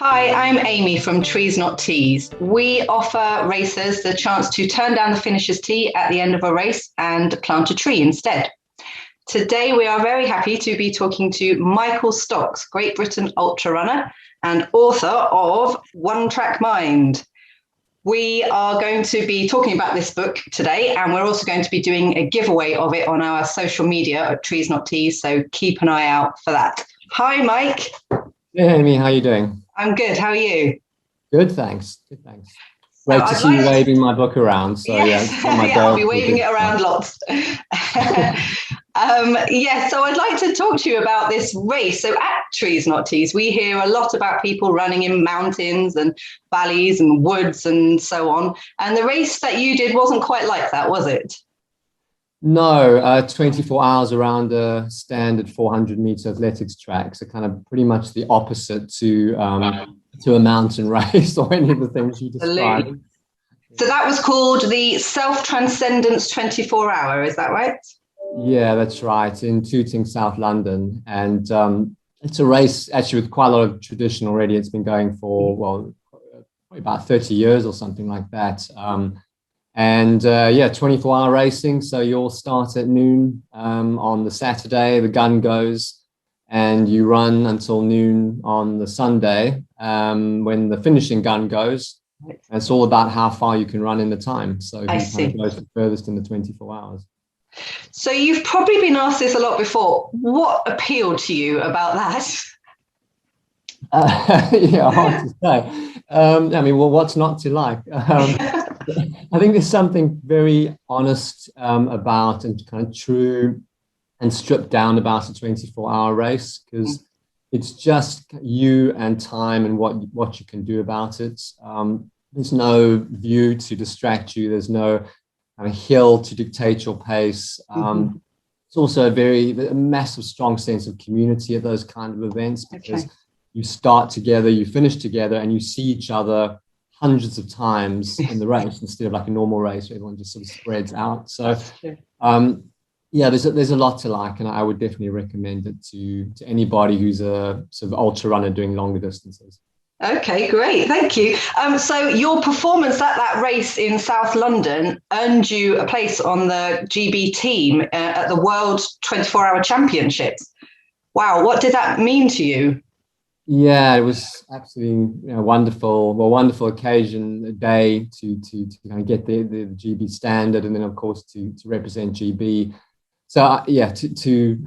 Hi, I'm Amy from Trees Not Teas. We offer racers the chance to turn down the finisher's tee at the end of a race and plant a tree instead. Today, we are very happy to be talking to Michael Stocks, Great Britain ultrarunner and author of One Track Mind. We are going to be talking about this book today, and we're also going to be doing a giveaway of it on our social media at Trees Not Teas, so keep an eye out for that. Hi, Mike. Hey, Amy, how are you doing? I'm good. How are you? Good, thanks. Good, thanks. So Great to I'd see you like waving my book around. So Yes, it's on my yeah, I'll desk. be waving it around lots. So I'd like to talk to you about this race. So at Trees Not Teas, we hear a lot about people running in mountains and valleys and woods and so on. And the race that you did wasn't quite like that, was it? No, 24 hours around a standard 400-meter athletics track. So kind of pretty much the opposite to a mountain race or any of the things you described. Absolutely. So that was called the Self-Transcendence 24-hour, is that right? Yeah, that's right, in Tooting, South London. And it's a race actually with quite a lot of tradition already. It's been going for, well, probably about 30 years or something like that. 24-hour racing. So you all start at noon on the Saturday, the gun goes, and you run until noon on the Sunday when the finishing gun goes. And it's all about how far you can run in the time. So who kind of goes the furthest in the 24 hours. So you've probably been asked this a lot before. What appealed to you about that? Hard to say. What's not to like? I think there's something very honest about and kind of true and stripped down about a 24-hour race, because it's just you and time and what you can do about it. There's no view to distract you. There's no kind of hill to dictate your pace. It's also a massive, strong sense of community at those kind of events, because you start together, you finish together, and you see each other hundreds of times in the race instead of like a normal race where everyone just sort of spreads out. So there's a lot to like, and I would definitely recommend it to anybody who's a sort of ultra runner doing longer distances. Okay, great. Thank you. So your performance at that race in South London earned you a place on the GB team at the World 24-Hour Championships. Wow, what did that mean to you? Yeah, it was absolutely wonderful occasion, a day to kind of get the GB standard, and then of course to represent GB. So to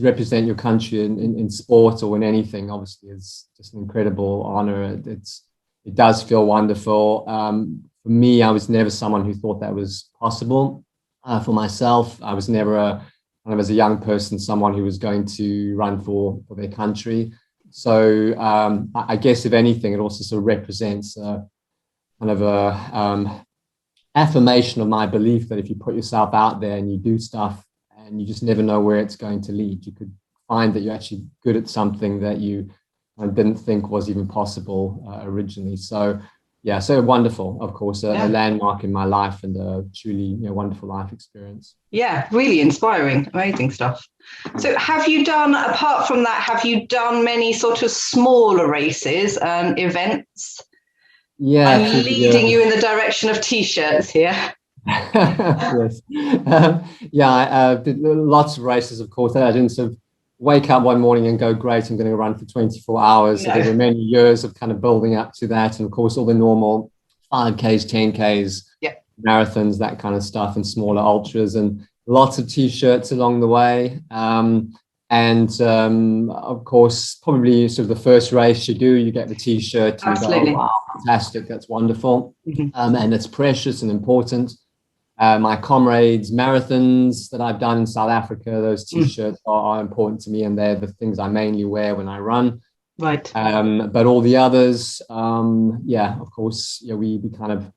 represent your country in sport or in anything, obviously, is just an incredible honor. It does feel wonderful. For me, I was never someone who thought that was possible. For myself, I was never as a young person, someone who was going to run for their country. So I guess if anything, it also sort of represents affirmation of my belief that if you put yourself out there and you do stuff, and you just never know where it's going to lead. You could find that you're actually good at something that you didn't think was even possible originally. So wonderful, of course, a landmark in my life and a truly wonderful life experience. Yeah, really inspiring, amazing stuff. So apart from that, have you done many sort of smaller races and events? Yeah, I'm leading you in the direction of T-shirts here. Yes. I did lots of races, of course. I didn't sort of wake up one morning and go, great, I'm going to run for 24 hours. No. There were many years of kind of building up to that. And of course, all the normal 5Ks, 10Ks, marathons, that kind of stuff, and smaller ultras, and lots of T-shirts along the way. Of course, probably sort of the first race you get the T-shirt. And absolutely. You go, oh, wow, fantastic, that's wonderful. And it's precious and important. My comrades' marathons that I've done in South Africa, those T-shirts are important to me, and they're the things I mainly wear when I run. Right. But all the others, of course, we kind of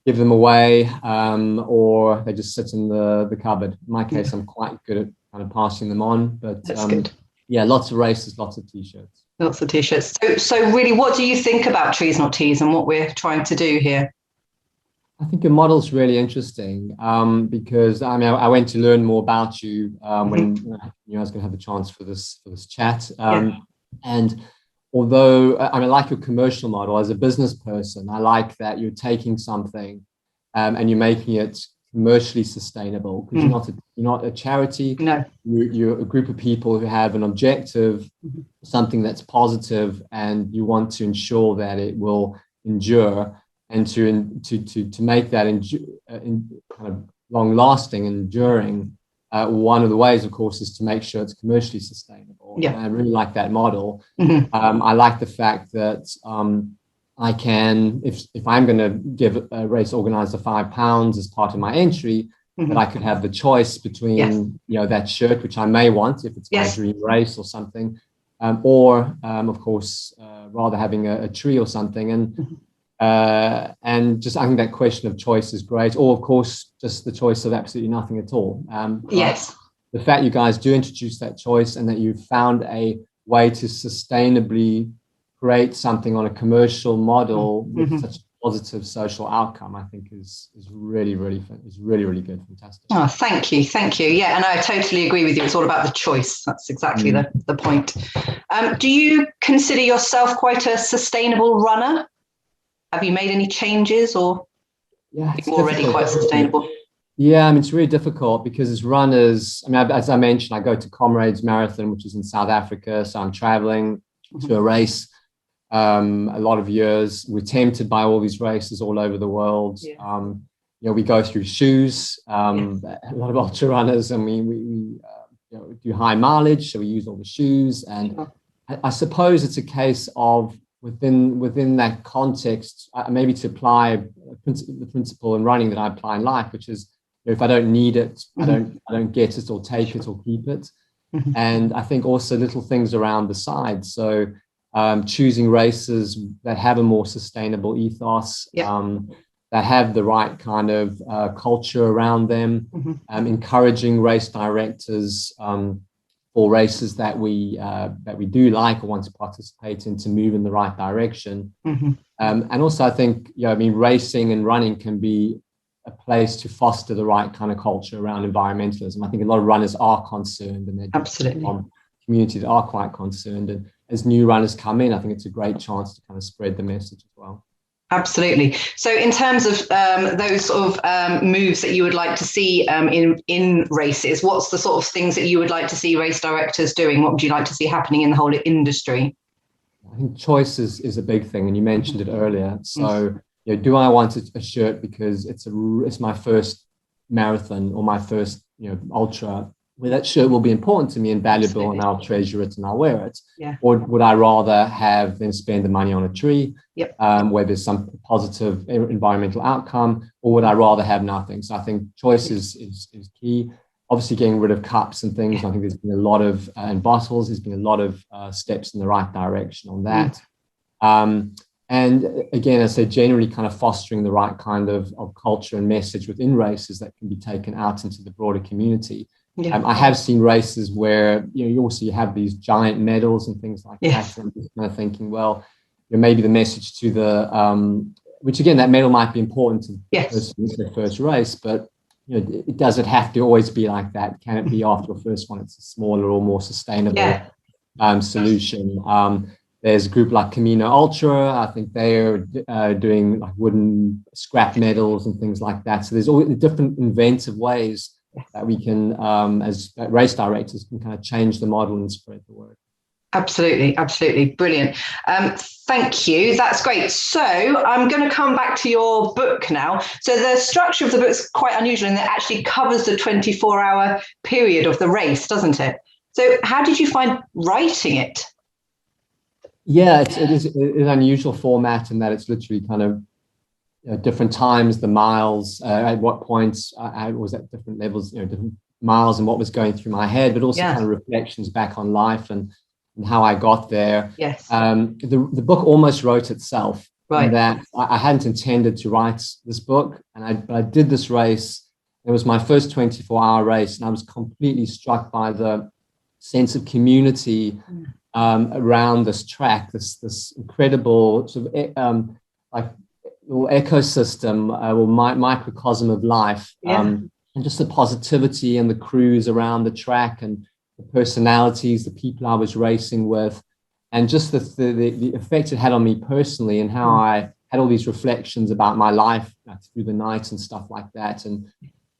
give them away, or they just sit in the cupboard. In my case, I'm quite good at kind of passing them on. But that's good. Yeah, lots of races, lots of T-shirts. Lots of T-shirts. So really, what do you think about Trees Not Teas and what we're trying to do here? I think your model's really interesting because I went to learn more about you when I was going to have a chance for this chat, and although I mean, I like your commercial model as a business person, I like that you're taking something and you're making it commercially sustainable, because you're not a charity. No. You're a group of people who have an objective, something that's positive, and you want to ensure that it will endure, and to make that kind of long lasting, enduring. One of the ways, of course, is to make sure it's commercially sustainable. Yeah. And I really like that model. I like the fact that I can, if I'm going to give a race organizer £5 as part of my entry, that I could have the choice between, that shirt, which I may want if it's my dream race or something, or of course, rather having a tree or something. And just, I think that question of choice is great. Or of course, just the choice of absolutely nothing at all. The fact you guys do introduce that choice, and that you've found a way to sustainably create something on a commercial model with such a positive social outcome, I think is really, really good. Fantastic. Oh, thank you. Yeah, and I totally agree with you. It's all about the choice. That's exactly the point. Do you consider yourself quite a sustainable runner? Have you made any changes, or you're already quite sustainable? Yeah, I mean, it's really difficult because as runners, I mean, as I mentioned, I go to Comrades Marathon, which is in South Africa. So I'm traveling to a race a lot of years. We're tempted by all these races all over the world. We go through shoes, a lot of ultra runners, and we do high mileage, so we use all the shoes. And I suppose it's a case of within that context, maybe to apply the principle in running that I apply in life, which is, if I don't need it, I don't get it, or take it, or keep it. And I think also little things around the side. So choosing races that have a more sustainable ethos, that have the right kind of culture around them, encouraging race directors for races that we do like or want to participate in, to move in the right direction. And also, I think, racing and running can be a place to foster the right kind of culture around environmentalism. I think a lot of runners are concerned, and they're communities are quite concerned. And as new runners come in, I think it's a great chance to kind of spread the message as well. Absolutely. So in terms of those sort of moves that you would like to see in races, what's the sort of things that you would like to see race directors doing? What would you like to see happening in the whole industry? I think choice is a big thing, and you mentioned it earlier. So, do I want a shirt because it's my first marathon or my first ultra, where that shirt will be important to me and valuable, and I'll treasure it and I'll wear it? Or would I rather have them spend the money on a tree, where there's some positive environmental outcome, or would I rather have nothing? So I think choice is key. Obviously, getting rid of cups and things. I think there's been a lot of and bottles. There's been a lot of steps in the right direction on that. And again, as I said, generally kind of fostering the right kind of culture and message within races that can be taken out into the broader community. I have seen races where you have these giant medals and things like that. And I'm just kind of thinking, well, maybe the message to the which again, that medal might be important to the person who's their first race, but does it have to always be like that? Can it be after the first one, it's a smaller or more sustainable solution? There's a group like Camino Ultra. I think they're doing like wooden scrap medals and things like that. So there's all different inventive ways that we can, as race directors, can kind of change the model and spread the word. Absolutely. Brilliant. Thank you. That's great. So I'm going to come back to your book now. So the structure of the book is quite unusual, and it actually covers the 24-hour period of the race, doesn't it? So how did you find writing it? Yeah, it is an unusual format in that it's literally kind of different times, the miles, at what points I was at different levels, different miles and what was going through my head, but also kind of reflections back on life and how I got there. The book almost wrote itself. In that I hadn't intended to write this book, but I did this race. It was my first 24-hour race, and I was completely struck by the sense of community around this track, this incredible sort of like little ecosystem or microcosm of life, and just the positivity and the crews around the track and the personalities, the people I was racing with. and just the effect it had on me personally, and how I had all these reflections about my life through the night and stuff like that.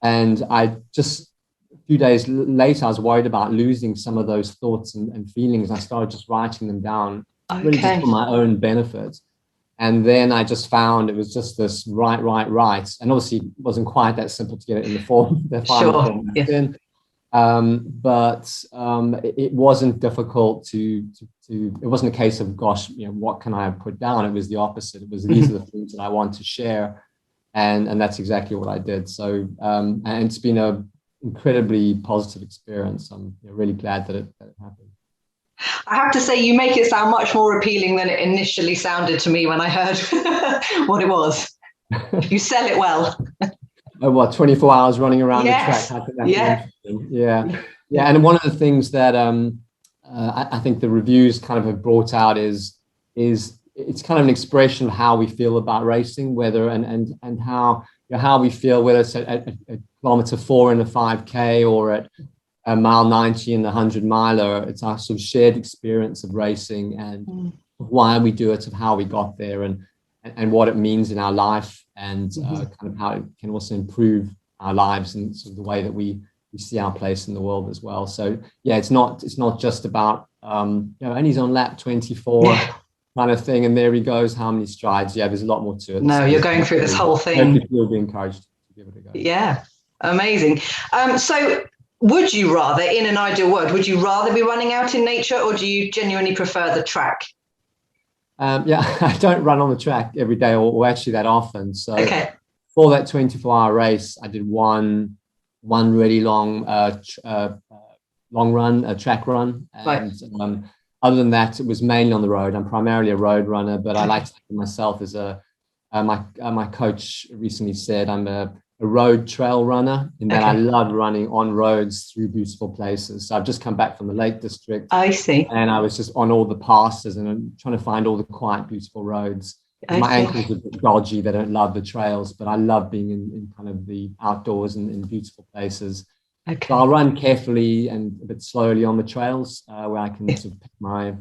And I just, a few days later, I was worried about losing some of those thoughts and feelings. I started just writing them down, really just for my own benefit. And then I just found it was just this write. And obviously it wasn't quite that simple to get it in the final form. But it wasn't difficult it wasn't a case of, gosh, what can I put down? It was the opposite. It was, these are the things that I want to share. And that's exactly what I did. So, and it's been an incredibly positive experience. I'm really glad that it happened. I have to say, you make it sound much more appealing than it initially sounded to me when I heard what it was. You sell it well. Oh, what, 24 hours running around the track? How could that be interesting? Yeah. And one of the things that I think the reviews kind of have brought out is it's kind of an expression of how we feel about racing, whether and how we feel, whether it's at kilometer 4 in a 5K or at a mile 90 in the 100 miler. It's our sort of shared experience of racing and why we do it, of how we got there, and what it means in our life, and kind of how it can also improve our lives and sort of the way that we see our place in the world as well. So yeah, it's not just about and he's on lap 24 kind of thing, and there he goes, how many strides. There's a lot more to it. No, you're going through this whole thing. You'll be encouraged to give it a go. Yeah, amazing. So would you rather, in an ideal world, would you rather be running out in nature, or do you genuinely prefer the track? I don't run on the track every day or actually that often. So for that 24-hour race, I did one really long run, a track run. And other than that, it was mainly on the road. I'm primarily a road runner, but I like to think of myself as my coach recently said, I'm a road trail runner, in that I love running on roads through beautiful places. So I've just come back from the Lake District. I see. And I was just on all the passes and I'm trying to find all the quiet, beautiful roads. My ankles are a bit dodgy. They don't love the trails, but I love being in kind of the outdoors and in beautiful places. So I'll run carefully and a bit slowly on the trails where I can sort of pick my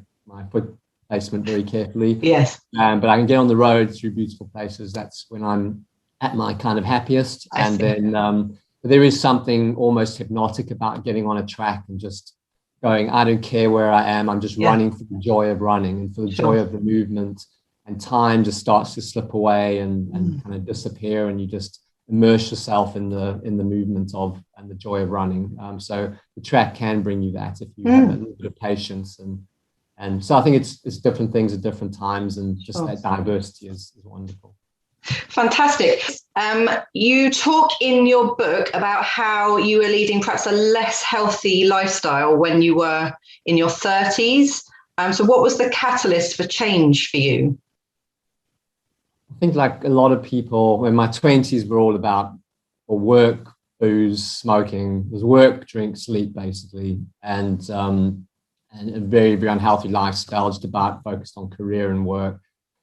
foot placement very carefully. Yes. But I can get on the road through beautiful places. That's when I'm at my kind of happiest. Then there is something almost hypnotic about getting on a track and just going, I don't care where I am, I'm just running for the joy of running and for the joy of the movement, and time just starts to slip away and kind of disappear, and you just immerse yourself in the movement of and the joy of running. So the track can bring you that if you have a little bit of patience, and so I think it's different things at different times, and just that diversity is wonderful. Fantastic. You talk in your book about how you were leading perhaps a less healthy lifestyle when you were in your 30s. So what was the catalyst for change for you? I think, like a lot of people, in my 20s were all about work, booze, smoking. It was work, drink, sleep, basically, and a very, very unhealthy lifestyle, just about focused on career and work.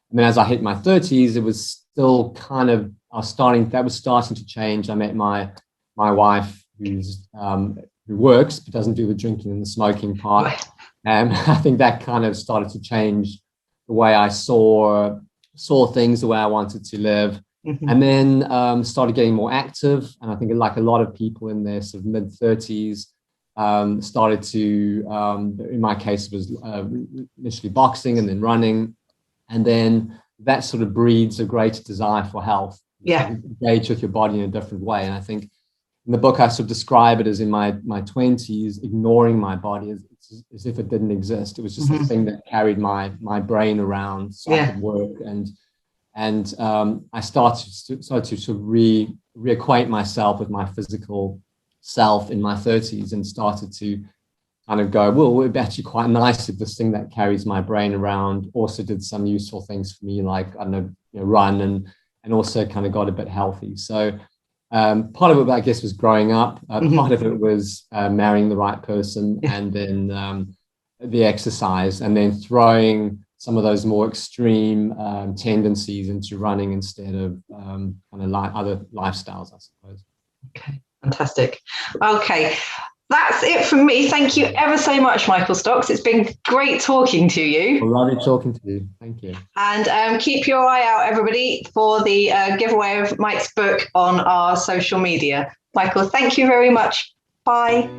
And then as I hit my 30s, it was still kind of, that was starting to change. I met my wife, who works but doesn't do the drinking and the smoking part. And I think that kind of started to change the way I saw things, the way I wanted to live. And then started getting more active. And I think, like a lot of people in their sort of mid-30s, started to, in my case, it was initially boxing and then running. And then that sort of breeds a greater desire for health. Engage with your body in a different way. And I think in the book, I sort of describe it as, in my 20s, ignoring my body as if it didn't exist. It was just a thing that carried my brain around so I could work. And I started to sort of reacquaint myself with my physical self in my 30s, and started to kind of go, well, it would be actually quite nice if this thing that carries my brain around also did some useful things for me, like, I don't know, run and also kind of got a bit healthy. So part of it, I guess, was growing up. Part of it was marrying the right person, and then the exercise, and then throwing some of those more extreme tendencies into running instead of kind of like other lifestyles, I suppose. Okay, fantastic. Okay. That's it from me. Thank you ever so much, Michael Stocks. It's been great talking to you. Lovely talking to you. Thank you. And keep your eye out, everybody, for the giveaway of Mike's book on our social media. Michael, thank you very much. Bye.